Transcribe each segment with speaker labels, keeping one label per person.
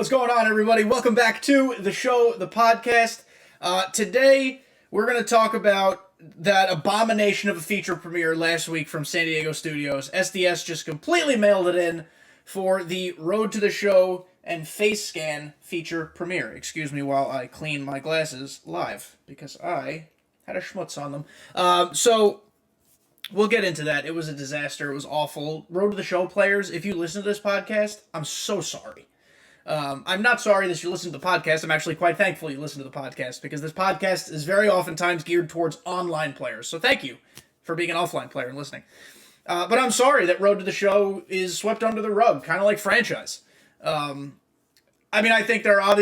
Speaker 1: What's going on, everybody? Welcome back to the show, the podcast. Today, we're going to talk about that abomination of a feature premiere last week from San Diego Studios. SDS just completely mailed it in for the Road to the Show and Face Scan feature premiere. Excuse me while I clean my glasses live, because I had a schmutz on them. So, we'll get into that. It was a disaster. It was awful. Road to the Show players, if you listen to this podcast, I'm so sorry. I'm not sorry that you listen to the podcast. I'm actually quite thankful you listen to the podcast, because this podcast is very oftentimes geared towards online players. So thank you for being an offline player and listening. But I'm sorry that Road to the Show is swept under the rug, kind of like franchise. I think there are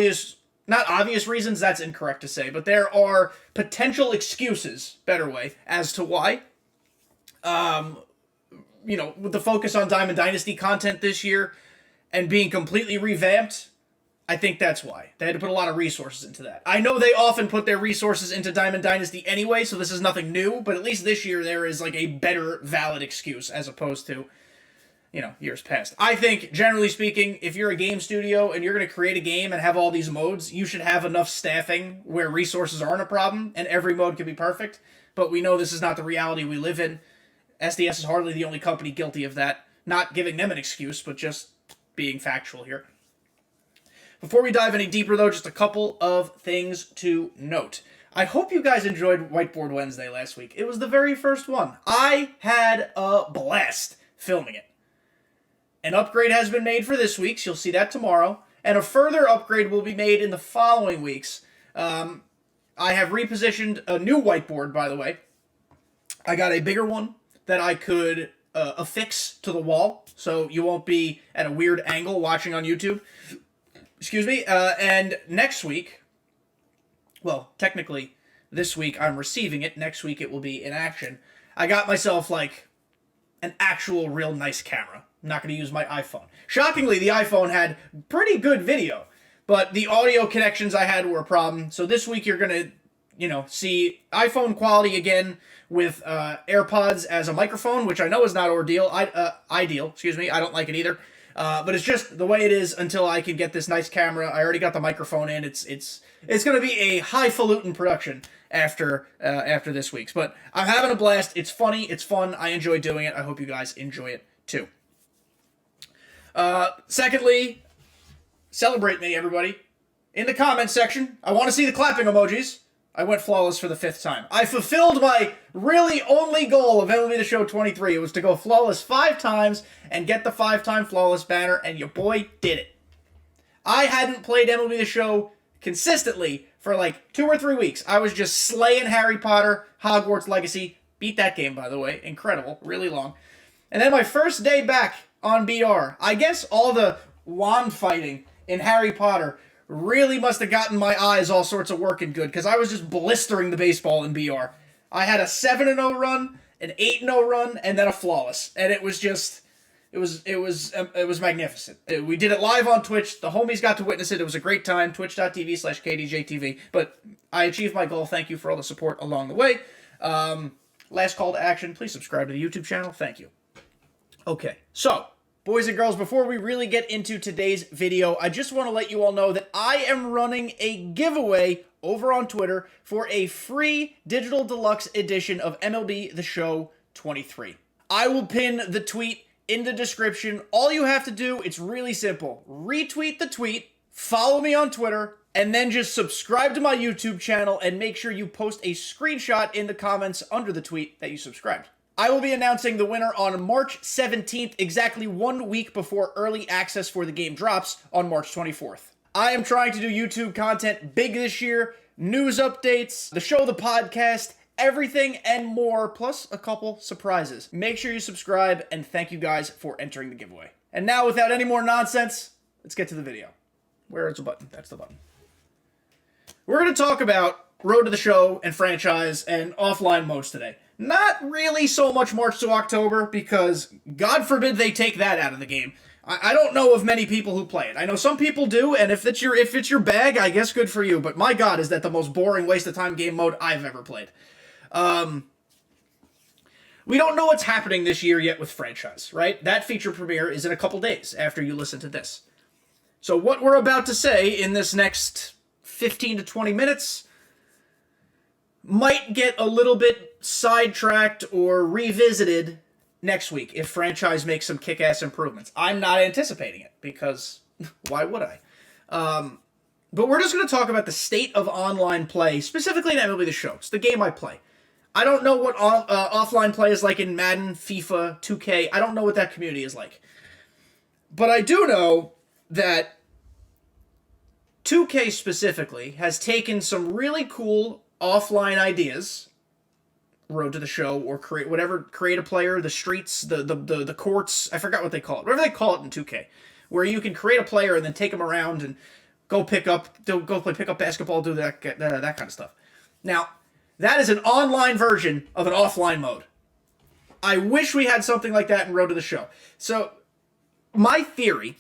Speaker 1: not obvious reasons, that's incorrect to say, but there are potential excuses, better way, as to why. With the focus on Diamond Dynasty content this year and being completely revamped, I think that's why. They had to put a lot of resources into that. I know they often put their resources into Diamond Dynasty anyway, so this is nothing new, but at least this year there is like a better valid excuse as opposed to, years past. I think, generally speaking, if you're a game studio and you're going to create a game and have all these modes, you should have enough staffing where resources aren't a problem and every mode can be perfect, but we know this is not the reality we live in. SDS is hardly the only company guilty of that. Not giving them an excuse, but just being factual here. Before we dive any deeper, though, just a couple of things to note. I hope you guys enjoyed Whiteboard Wednesday last week. It was the very first one. I had a blast filming it. An upgrade has been made for this week's. You'll see that tomorrow. And a further upgrade will be made in the following weeks. I have repositioned a new whiteboard, by the way. I got a bigger one that I could affix to the wall, so you won't be at a weird angle watching on YouTube. Excuse me. And next week, well, technically, this week I'm receiving it. Next week it will be in action. I got myself, an actual real nice camera. I'm not going to use my iPhone. Shockingly, the iPhone had pretty good video, but the audio connections I had were a problem. So this week you're going to, see iPhone quality again with AirPods as a microphone, which I know is not ideal. I don't like it either. But it's just the way it is until I can get this nice camera. I already got the microphone in. It's going to be a highfalutin production after this week's. But I'm having a blast. It's funny. It's fun. I enjoy doing it. I hope you guys enjoy it too. Secondly, celebrate me, everybody. In the comments section, I want to see the clapping emojis. I went flawless for the 5th time. I fulfilled my really only goal of MLB The Show 23. It was to go flawless 5 times and get the 5-time flawless banner, and your boy did it. I hadn't played MLB The Show consistently for 2 or 3 weeks. I was just slaying Harry Potter, Hogwarts Legacy. Beat that game, by the way. Incredible. Really long. And then my first day back on BR, I guess all the wand fighting in Harry Potter really must have gotten my eyes all sorts of working good, because I was just blistering the baseball in BR. I had a 7-0 run, an 8-0 run, and then a flawless. And it was just, it was magnificent. We did it live on Twitch. The homies got to witness it. It was a great time. Twitch.tv/kdjTV. But I achieved my goal. Thank you for all the support along the way. Last call to action. Please subscribe to the YouTube channel. Thank you. Okay, so boys and girls, before we really get into today's video, I just want to let you all know that I am running a giveaway over on Twitter for a free digital deluxe edition of MLB The Show 23. I will pin the tweet in the description. All you have to do, it's really simple. Retweet the tweet, follow me on Twitter, and then just subscribe to my YouTube channel and make sure you post a screenshot in the comments under the tweet that you subscribed. I will be announcing the winner on March 17th, exactly 1 week before early access for the game drops on March 24th. I am trying to do YouTube content big this year, news updates, the show, the podcast, everything and more, plus a couple surprises. Make sure you subscribe, and thank you guys for entering the giveaway. And now, without any more nonsense, let's get to the video. Where is the button? That's the button. We're going to talk about Road to the Show and franchise and offline modes today. Not really so much March to October, because God forbid they take that out of the game. I don't know of many people who play it. I know some people do, and if it's your bag, I guess good for you. But my God, is that the most boring waste of time game mode I've ever played. We don't know what's happening this year yet with franchise, right? That feature premiere is in a couple days after you listen to this. So what we're about to say in this next 15 to 20 minutes might get a little bit sidetracked or revisited next week if franchise makes some kick-ass improvements. I'm not anticipating it because why would I? But we're just going to talk about the state of online play, specifically in MLB The Show. It's the game I play. I don't know what offline play is like in Madden, FIFA, 2K. I don't know what that community is like. But I do know that 2K specifically has taken some really cool offline ideas, Road to the Show, or create a player, the streets, the courts, I forgot what they call it, whatever they call it in 2K, where you can create a player and then take them around and go play pickup basketball, do that kind of stuff. Now, that is an online version of an offline mode. I wish we had something like that in Road to the Show. So, my theory,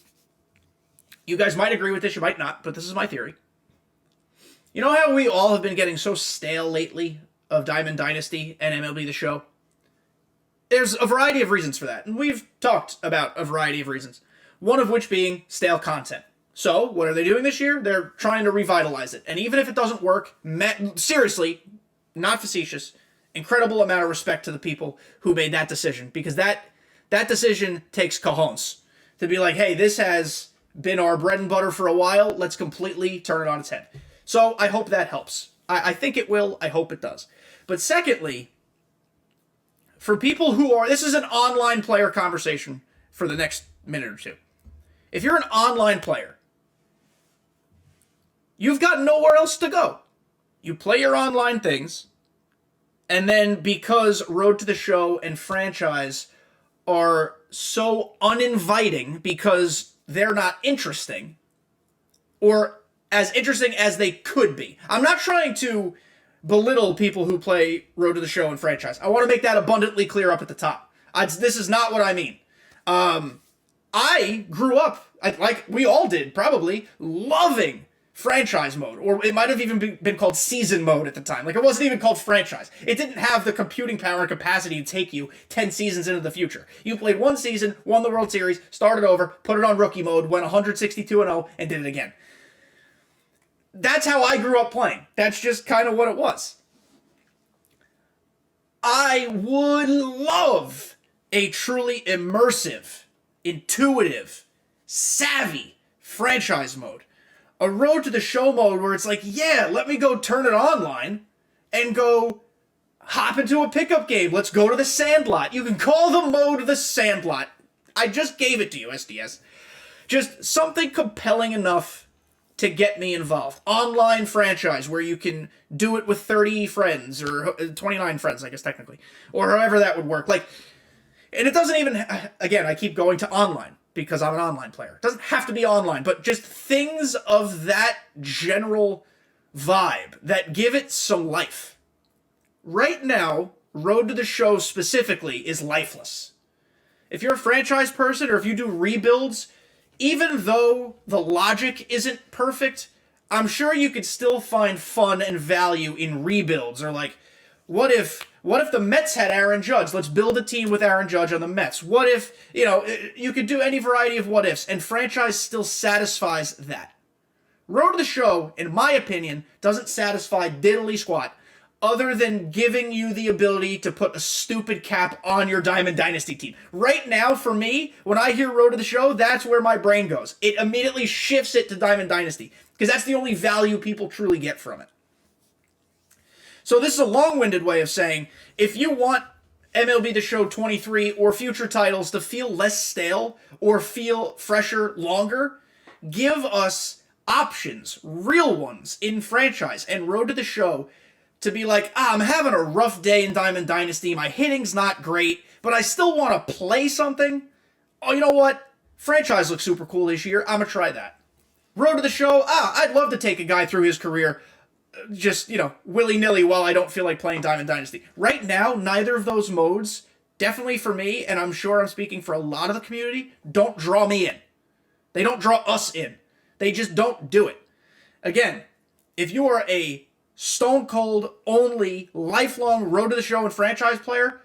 Speaker 1: you guys might agree with this, you might not, but this is my theory. You know how we all have been getting so stale lately of Diamond Dynasty and MLB The Show? There's a variety of reasons for that, and we've talked about a variety of reasons. One of which being stale content. So, what are they doing this year? They're trying to revitalize it. And even if it doesn't work, seriously, not facetious, incredible amount of respect to the people who made that decision. Because that decision takes cojones. To be like, hey, this has been our bread and butter for a while, let's completely turn it on its head. So, I hope that helps. I think it will, I hope it does. But secondly, for people who are, this is an online player conversation for the next minute or two. If you're an online player, you've got nowhere else to go. You play your online things, and then because Road to the Show and franchise are so uninviting because they're not interesting, or as interesting as they could be. I'm not trying to belittle people who play Road to the Show and franchise. I want to make that abundantly clear up at the top. This is not what I mean. I grew up, like we all did, probably, loving franchise mode. Or it might have even been called season mode at the time. Like, it wasn't even called franchise. It didn't have the computing power and capacity to take you 10 seasons into the future. You played one season, won the World Series, started over, put it on rookie mode, went 162-0, and did it again. That's how I grew up playing. That's just kind of what it was. I would love a truly immersive, intuitive, savvy franchise mode. A Road to the Show mode where it's like, yeah, let me go turn it online and go hop into a pickup game. Let's go to the Sandlot. You can call the mode the Sandlot. I just gave it to you, SDS. Just something compelling enough to get me involved. Online franchise where you can do it with 30 friends, or 29 friends, I guess, technically. Or however that would work. Like, and it doesn't even, again, I keep going to online because I'm an online player. It doesn't have to be online, but just things of that general vibe that give it some life. Right now, Road to the Show specifically is lifeless. If you're a franchise person, or if you do rebuilds, even though the logic isn't perfect, I'm sure you could still find fun and value in rebuilds. Or like, what if the Mets had Aaron Judge? Let's build a team with Aaron Judge on the Mets. What if, you could do any variety of what ifs, and franchise still satisfies that. Road to the Show, in my opinion, doesn't satisfy diddly squat, other than giving you the ability to put a stupid cap on your Diamond Dynasty team. Right now, for me, when I hear Road to the Show, that's where my brain goes. It immediately shifts it to Diamond Dynasty, because that's the only value people truly get from it. So this is a long-winded way of saying, if you want MLB The Show 23 or future titles to feel less stale or feel fresher longer, give us options, real ones, in franchise and Road to the Show, to be like, I'm having a rough day in Diamond Dynasty, my hitting's not great, but I still want to play something. Oh, you know what? Franchise looks super cool this year. I'm going to try that. Road to the Show, I'd love to take a guy through his career just, willy-nilly while I don't feel like playing Diamond Dynasty. Right now, neither of those modes, definitely for me, and I'm sure I'm speaking for a lot of the community, don't draw me in. They don't draw us in. They just don't do it. Again, if you are a stone cold, only, lifelong Road to the Show and franchise player,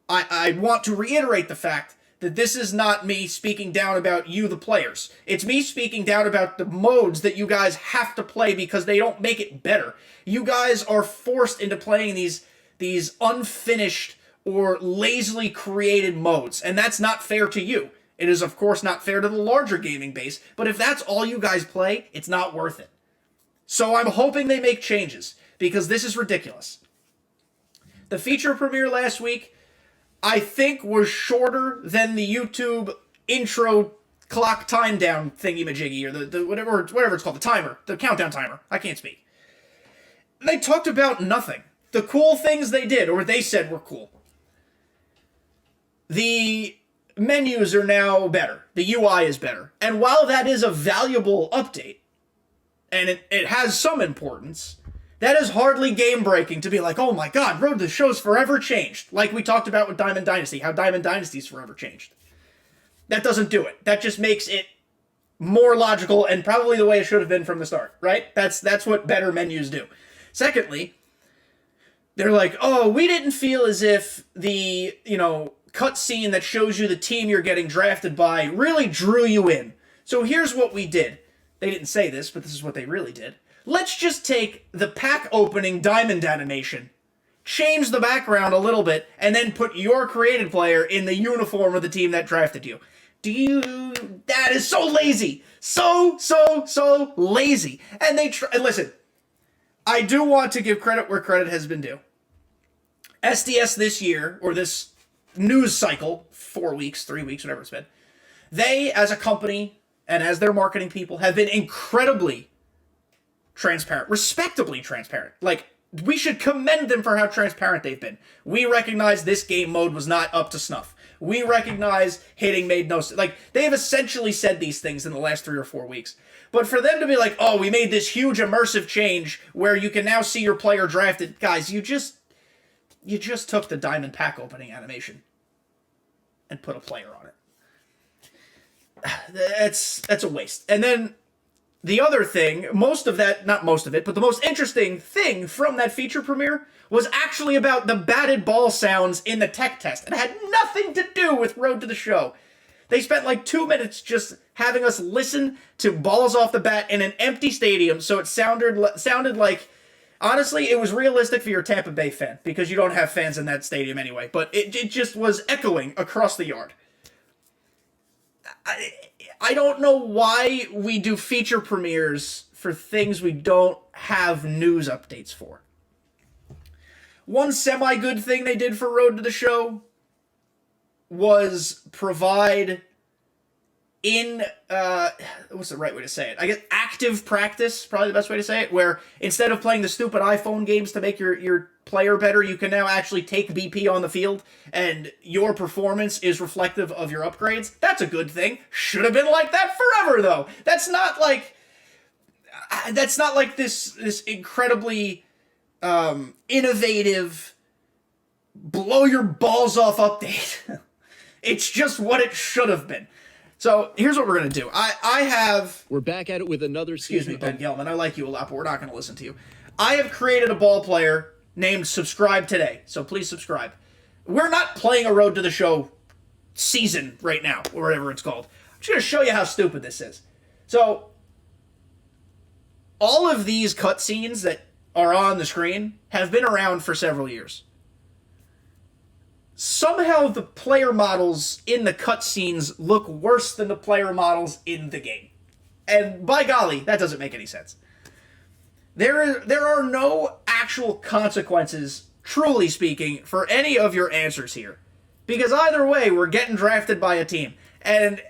Speaker 1: I want to reiterate the fact that this is not me speaking down about you, the players. It's me speaking down about the modes that you guys have to play because they don't make it better. You guys are forced into playing these unfinished or lazily created modes, and that's not fair to you. It is, of course, not fair to the larger gaming base, but if that's all you guys play, it's not worth it. So I'm hoping they make changes, because this is ridiculous. The feature premiere last week, I think, was shorter than the YouTube intro clock time down thingy-majiggy, or the whatever it's called, the timer, the countdown timer. I can't speak. They talked about nothing. The cool things they did, or they said were cool. The menus are now better. The UI is better. And while that is a valuable update, and it has some importance, that is hardly game-breaking to be like, oh my god, Road to the Show's forever changed. Like we talked about with Diamond Dynasty, how Diamond Dynasty's forever changed. That doesn't do it. That just makes it more logical and probably the way it should have been from the start, right? That's what better menus do. Secondly, they're like, oh, we didn't feel as if the, cutscene that shows you the team you're getting drafted by really drew you in. So here's what we did. They didn't say this, but this is what they really did. Let's just take the pack opening diamond animation, change the background a little bit, and then put your created player in the uniform of the team that drafted you. That is so lazy. So lazy. And listen, I do want to give credit where credit has been due. SDS this year, or this news cycle, 4 weeks, 3 weeks, whatever it's been, they, as a company, and as their marketing people, have been incredibly transparent, respectably transparent. Like, we should commend them for how transparent they've been. We recognize this game mode was not up to snuff. We recognize hitting made no sense. Like, they have essentially said these things in the last 3 or 4 weeks. But for them to be like, oh, we made this huge immersive change where you can now see your player drafted. Guys, you just took the diamond pack opening animation and put a player on it. That's a waste. And then the other thing, not most of it, but the most interesting thing from that feature premiere was actually about the batted ball sounds in the tech test. It had nothing to do with Road to the Show. They spent like 2 minutes just having us listen to balls off the bat in an empty stadium, so it sounded like, honestly, it was realistic for your Tampa Bay fan, because you don't have fans in that stadium anyway, but it just was echoing across the yard. I don't know why we do feature premieres for things we don't have news updates for. One semi-good thing they did for Road to the Show was provide what's the right way to say it? I guess active practice, probably the best way to say it, where instead of playing the stupid iPhone games to make your player better, you can now actually take BP on the field, and your performance is reflective of your upgrades. That's a good thing. Should have been like that forever, though. That's not like this incredibly innovative, blow your balls off update. It's just what it should have been. So here's what we're going to do. We're back at it with another season. Excuse me, Ben Gelman. I like you a lot, but we're not going to listen to you. I have created a ball player named Subscribe Today, so please subscribe. We're not playing a Road to the Show season right now, or whatever it's called. I'm just going to show you how stupid this is. So, all of these cutscenes that are on the screen have been around for several years. Somehow the player models in the cutscenes look worse than the player models in the game. And by golly, that doesn't make any sense. There are no actual consequences, truly speaking, for any of your answers here. Because either way, we're getting drafted by a team. And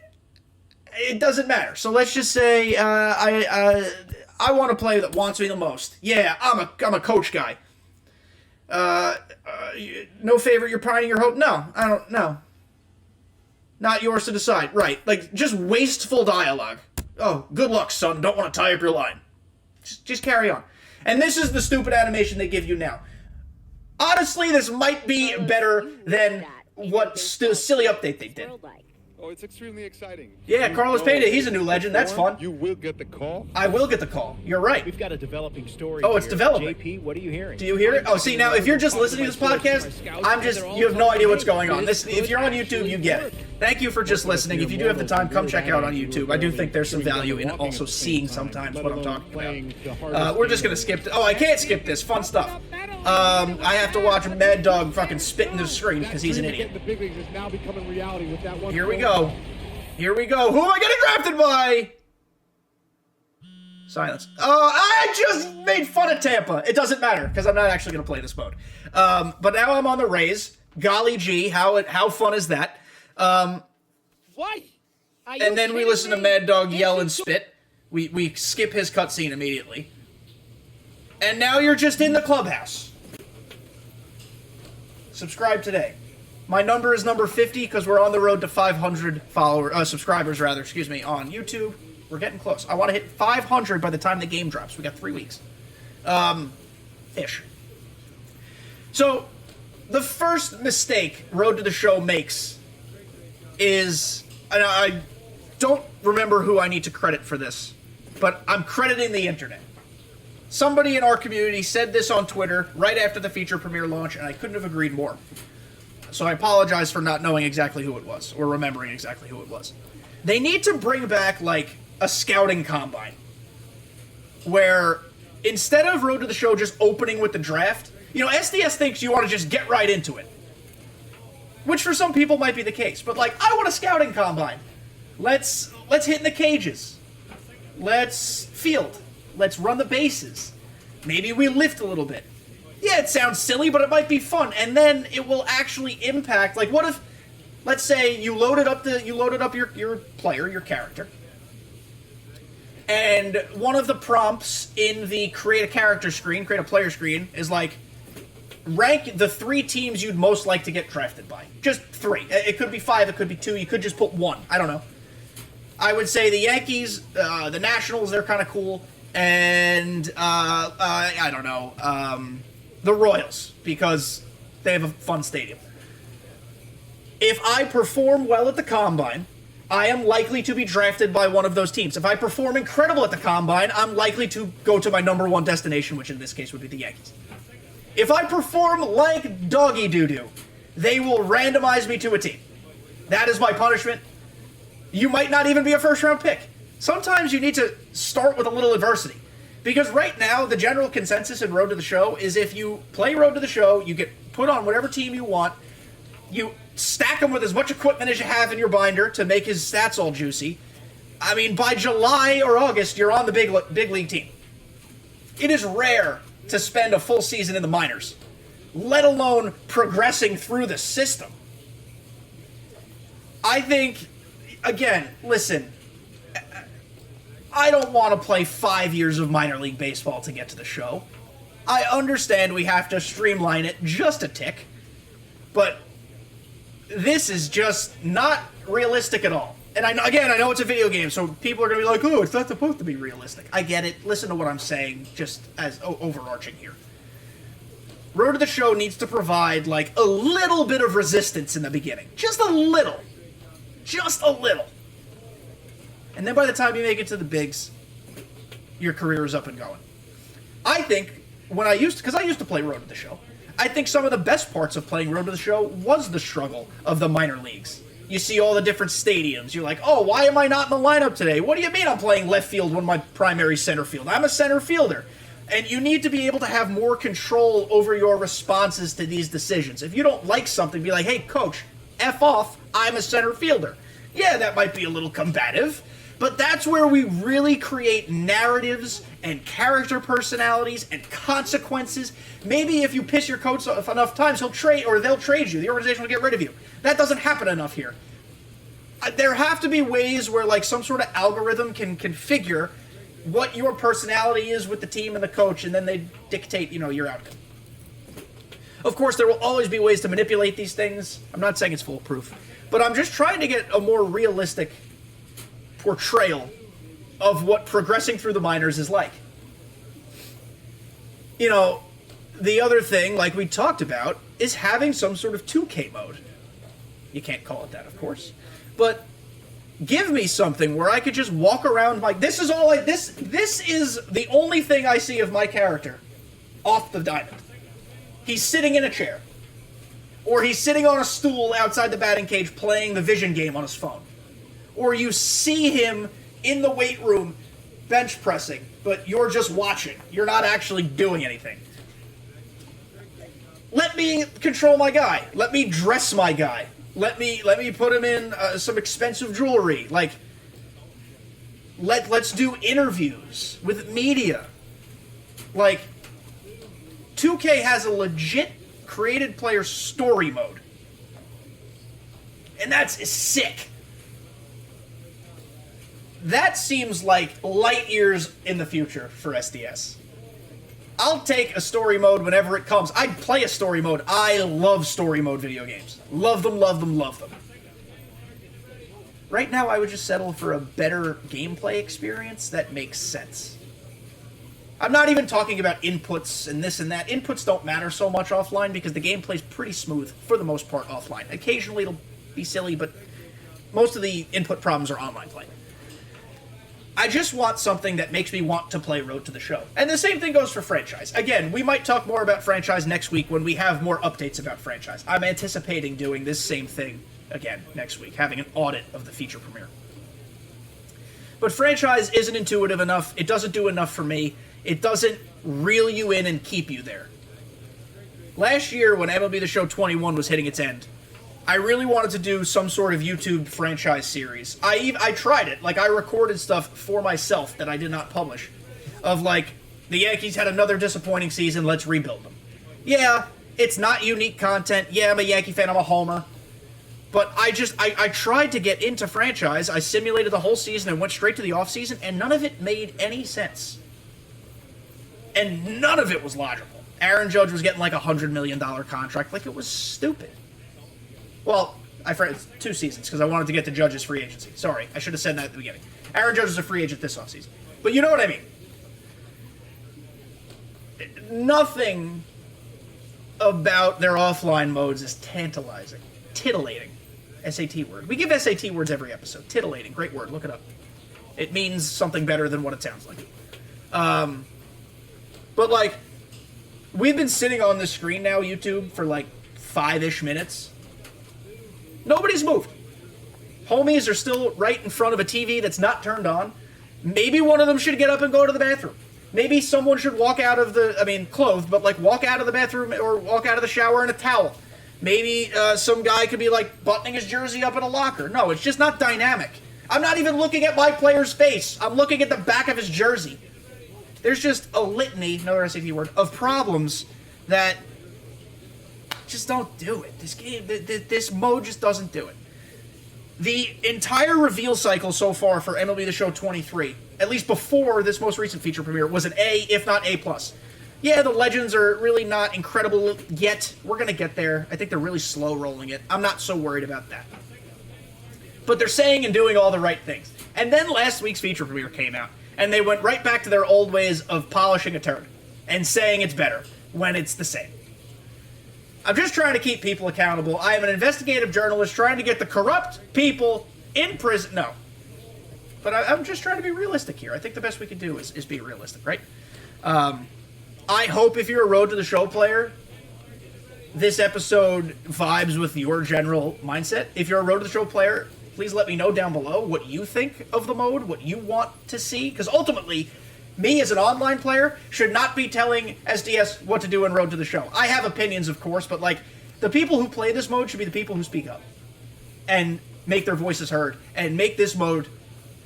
Speaker 1: it doesn't matter. So let's just say I want a player that wants me the most. Yeah, I'm a coach guy. No favorite, you're pining your hope? No, I don't know. Not yours to decide. Right, like, just wasteful dialogue. Oh, good luck, son. Don't want to tie up your line. Just carry on. And this is the stupid animation they give you now. Honestly, this might be better than what silly update they did.
Speaker 2: Oh, it's extremely exciting.
Speaker 1: Yeah, Carlos Payday, he's a new legend. That's fun.
Speaker 2: You will get the call.
Speaker 1: I will get the call. You're right.
Speaker 3: We've got a developing story.
Speaker 1: Oh, it's
Speaker 3: here.
Speaker 1: developing.
Speaker 3: JP, what are you hearing?
Speaker 1: Do you hear it? Oh, see, now, if you're just listening to this podcast, you have no idea what's going on. If you're on YouTube, you get it. Thank you for just listening. If you do have the time, come check out on YouTube. I do think there's some value in also seeing sometimes what I'm talking about. We're just going to skip it. Oh, I can't skip this. Fun stuff. I have to watch Mad Dog fucking spit in the screen because he's an idiot. Here we go. Here we go. Who am I getting drafted by? Silence. I just made fun of Tampa. It doesn't matter because I'm not actually going to play this mode. But now I'm on the Rays. Golly gee, how fun is that?
Speaker 3: What?
Speaker 1: And then we listen to Mad Dog yell and spit. We skip his cutscene immediately. And now you're just in the clubhouse. Subscribe today. My number is number 50 because we're on the road to 500 subscribers on YouTube. We're getting close. I want to hit 500 by the time the game drops. We got 3 weeks. Ish. So, the first mistake Road to the Show makes is, and I don't remember who I need to credit for this, but I'm crediting the internet. Somebody in our community said this on Twitter right after the feature premiere launch, and I couldn't have agreed more. So I apologize for not knowing exactly who it was, or remembering exactly who it was. They need to bring back, like, a scouting combine, where instead of Road to the Show just opening with the draft, you know, SDS thinks you want to just get right into it. Which for some people might be the case, but, like, I want a scouting combine. Let's hit in the cages. Let's field. Let's run the bases. Maybe we lift a little bit. Yeah, it sounds silly, but it might be fun, and then it will actually impact. Like, what if, let's say, you loaded up your player, your character, and one of the prompts in the create a character screen, create a player screen, is like, rank the 3 teams you'd most like to get drafted by. Just 3. It could be 5, it could be 2, you could just put 1. I don't know. I would say the Yankees, the Nationals, they're kind of cool, and I don't know, the Royals, because they have a fun stadium. If I perform well at the Combine, I am likely to be drafted by one of those teams. If I perform incredible at the Combine, I'm likely to go to my number 1 destination, which in this case would be the Yankees. If I perform like doggy doo-doo, they will randomize me to a team. That is my punishment. You might not even be a first-round pick. Sometimes you need to start with a little adversity. Because right now, the general consensus in Road to the Show is if you play Road to the Show, you get put on whatever team you want, you stack him with as much equipment as you have in your binder to make his stats all juicy. I mean, by July or August, you're on the big league team. It is rare to spend a full season in the minors, let alone progressing through the system. I think, again, listen, I don't want to play 5 years of minor league baseball to get to the show. I understand we have to streamline it just a tick, but this is just not realistic at all. And I know it's a video game, so people are going to be like, oh, it's not supposed to be realistic. I get it. Listen to what I'm saying, just as overarching here. Road to the Show needs to provide, like, a little bit of resistance in the beginning. Just a little. Just a little. And then by the time you make it to the bigs, your career is up and going. I think, because I used to play Road to the Show, I think some of the best parts of playing Road to the Show was the struggle of the minor leagues. You see all the different stadiums. You're like, oh, why am I not in the lineup today? What do you mean I'm playing left field when my primary center field? I'm a center fielder. And you need to be able to have more control over your responses to these decisions. If you don't like something, be like, hey, coach, F off, I'm a center fielder. Yeah, that might be a little combative, but that's where we really create narratives and character personalities and consequences. Maybe if you piss your coach off enough times, they'll trade you. The organization will get rid of you. That doesn't happen enough here. There have to be ways where, like, some sort of algorithm can configure what your personality is with the team and the coach, and then they dictate, your outcome. Of course, there will always be ways to manipulate these things. I'm not saying it's foolproof, but I'm just trying to get a more realistic portrayal of what progressing through the minors is like. The other thing, like we talked about, is having some sort of 2K mode. You can't call it that, of course. But give me something where I could just walk around like this is all this is the only thing I see of my character off the diamond. He's sitting in a chair. Or he's sitting on a stool outside the batting cage playing the vision game on his phone. Or you see him in the weight room bench pressing, but you're just watching. You're not actually doing anything. Let me control my guy. Let me dress my guy. Let me put him in some expensive jewelry. Like, let's do interviews with media. Like, 2K has a legit created player story mode. And that's sick. That seems like light years in the future for SDS. I'll take a story mode whenever it comes. I'd play a story mode. I love story mode video games. Love them, love them, love them. Right now, I would just settle for a better gameplay experience that makes sense. I'm not even talking about inputs and this and that. Inputs don't matter so much offline because the gameplay's pretty smooth for the most part offline. Occasionally it'll be silly, but most of the input problems are online play. I just want something that makes me want to play Road to the Show. And the same thing goes for franchise. Again, we might talk more about franchise next week when we have more updates about franchise. I'm anticipating doing this same thing again next week, having an audit of the feature premiere. But franchise isn't intuitive enough. It doesn't do enough for me. It doesn't reel you in and keep you there. Last year, when MLB The Show 21 was hitting its end, I really wanted to do some sort of YouTube franchise series. I tried it. Like, I recorded stuff for myself that I did not publish. Of, like, the Yankees had another disappointing season, let's rebuild them. Yeah, it's not unique content. Yeah, I'm a Yankee fan, I'm a homer. But I tried to get into franchise. I simulated the whole season and went straight to the offseason, and none of it made any sense. And none of it was logical. Aaron Judge was getting like a $100 million contract. Like, it was stupid. Well, it's 2 seasons, because I wanted to get to Judge's free agency. Sorry, I should have said that at the beginning. Aaron Judge is a free agent this offseason. But you know what I mean. Nothing about their offline modes is tantalizing. Titillating. SAT word. We give SAT words every episode. Titillating. Great word. Look it up. It means something better than what it sounds like. But, like, we've been sitting on this screen now, YouTube, for, like, 5-ish minutes. Nobody's moved. Homies are still right in front of a TV that's not turned on. Maybe one of them should get up and go to the bathroom. Maybe someone should walk out of clothed, but, like, walk out of the bathroom or walk out of the shower in a towel. Maybe some guy could be, like, buttoning his jersey up in a locker. No, it's just not dynamic. I'm not even looking at my player's face. I'm looking at the back of his jersey. There's just a litany, another SAT word, of problems that just don't do it. This game, this mode just doesn't do it. The entire reveal cycle so far for MLB The Show 23, at least before this most recent feature premiere, was an A, if not A+. Yeah, the legends are really not incredible yet. We're going to get there. I think they're really slow rolling it. I'm not so worried about that. But they're saying and doing all the right things. And then last week's feature premiere came out, and they went right back to their old ways of polishing a turd and saying it's better when it's the same. I'm just trying to keep people accountable. I am an investigative journalist trying to get the corrupt people in prison. No. But I'm just trying to be realistic here. I think the best we can do is be realistic, right? I hope if you're a Road to the Show player, this episode vibes with your general mindset. If you're a Road to the Show player, please let me know down below what you think of the mode, what you want to see. Because ultimately, me as an online player should not be telling SDS what to do in Road to the Show. I have opinions, of course, but like the people who play this mode should be the people who speak up and make their voices heard and make this mode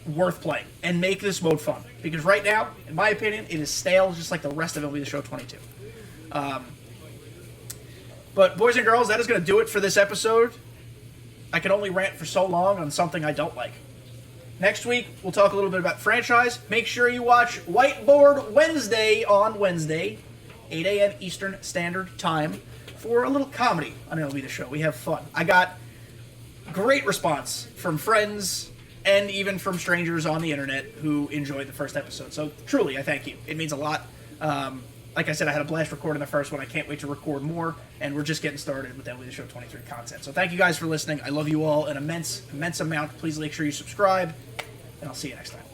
Speaker 1: worth playing and make this mode fun. Because right now, in my opinion, it is stale just like the rest of MLB The Show 22. But boys and girls, that is going to do it for this episode. I can only rant for so long on something I don't like. Next week, we'll talk a little bit about franchise. Make sure you watch Whiteboard Wednesday on Wednesday, 8 a.m. Eastern Standard Time, for a little comedy on MLB The Show. We have fun. I got great response from friends and even from strangers on the internet who enjoyed the first episode. So truly, I thank you. It means a lot. Like I said, I had a blast recording the first one. I can't wait to record more, and we're just getting started with MLB The Show 23 content. So thank you guys for listening. I love you all an immense amount. Please make sure you subscribe, and I'll see you next time.